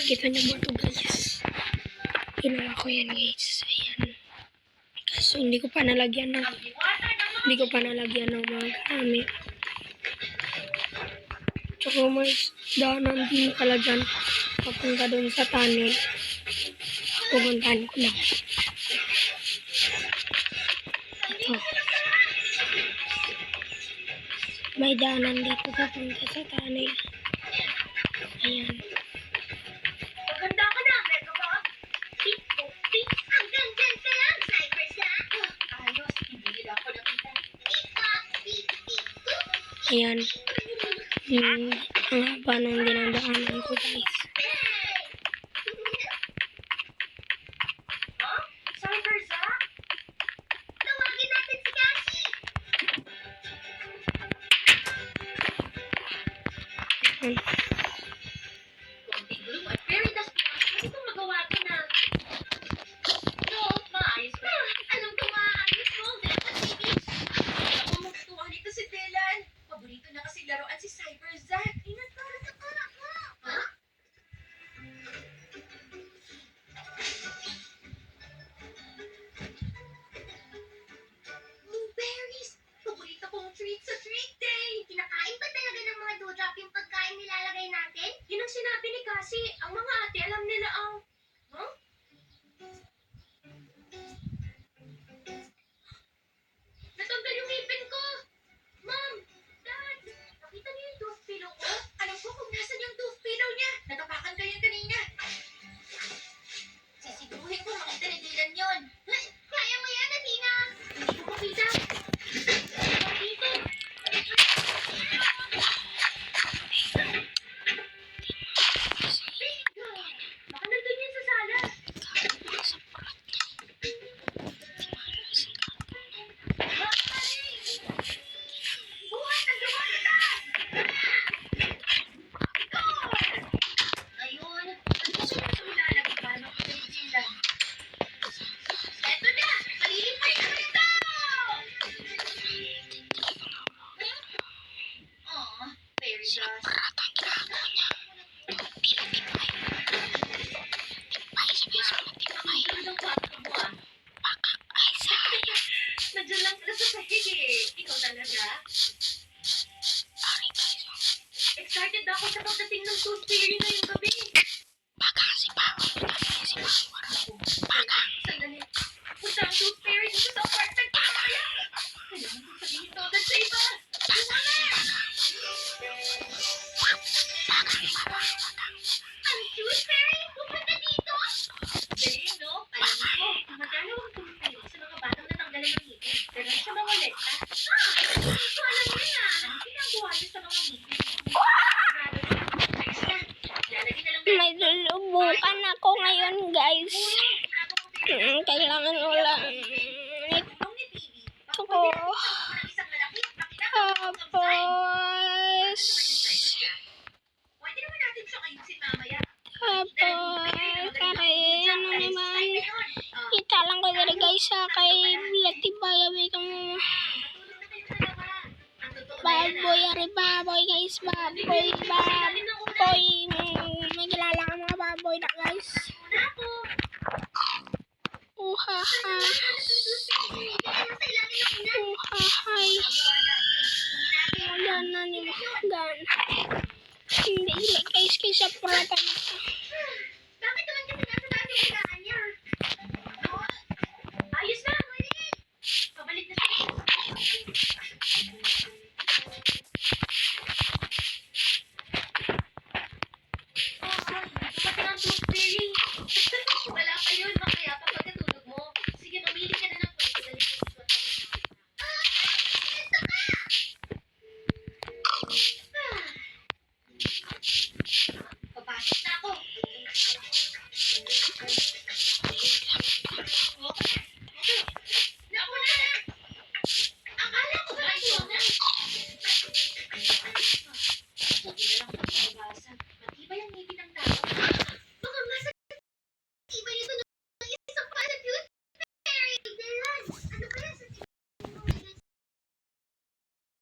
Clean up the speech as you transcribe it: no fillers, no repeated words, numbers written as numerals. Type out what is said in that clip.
Kita niyo ba ito guys? Ginawa ko yan guys. Ayan. Kaso hindi ko pa nalagyan ng mga gamit. Tsaka may daanan din pala dyan. Papunta doon sa tunnel. Pupuntahan ko lang. Ito. May daanan dito papunta sa tunnel. Ayan. Maganda ka na, Mega Bob. Tik-tok-tik. Hanggang dyan ka lang, Cyberzack. Ayos, hindi nila ako nakita. Tik-tok-tik-tik-tok. Ayan. Ang haba ng dinadaanan ko guys. Huh? Cyberzack? Tawagin natin si Cassie. Ayan. Konting gulo mo. Very dust mo. Kasi kung magawa ko na. No, maayos ba? Anong kung maayos mo? Dapat baby. Ako magtuwa nito si Dylan. Paborito na kasi laruan si Cyberzack. Inatara ka pa. Ha? Blueberries! Paborito kong treat sa treat day! Kinakain ba talaga ng mga dewdrop yung pagkain nilalagay natin? Yun ang sinabi ni Cassie. Ang mga ate alam nila ang... Huh? Natanggal yung ngipin ko! Mom! Dad! Nakita niyo yung tooth pillow ko? Alam ko kung nasan yung tooth pillow niya. Natapakan ko yun kanina. Sisiguhin ko makita ni Dylan yun. Kaya mo yan, Athena! Hindi ko makita. Dito. Bingo! Baka nandun yan sa sala. Buhat ang gawa kita! Ayun, nagsusunod sa ilalagyan ng Dylan. Eto na! Malilipay na ito! Aw, very just. Anong kwarto mo ah? Nandiyan lang sila sa sahig eh. Ikaw talaga? Excited ako sa pagdating ng tooth fairy ngayong gabi. Sandali. Punta ang tooth fairy dito sa apartment ko kaya. Kailangan kong sabihin ito agad sa iba. Ang tooth fairy? Pupunta dito? Galing, no? Alam ko, madalaw ang tooth fairy sa mga batang natanggalan ng ngipin. Pero sa mga lekta, hindi ko alam yun ah. Ano ginagawa niyo sa mga ngipin? Next na. Lalagyan na lang May lulubukan ako ngayon guys. Kailangan ko lang ito ko. Tapos Pwede naman natin siya ayusin mamaya. kaya ano naman. Kita lang ko dali guys sa kay Latibaya kang baboy, baboy guys, baboy. Magkilala ka mga baboy na guys. Uhaha. Uhahay. Yan na ni Gan. Hindi guys kaysa prata nito.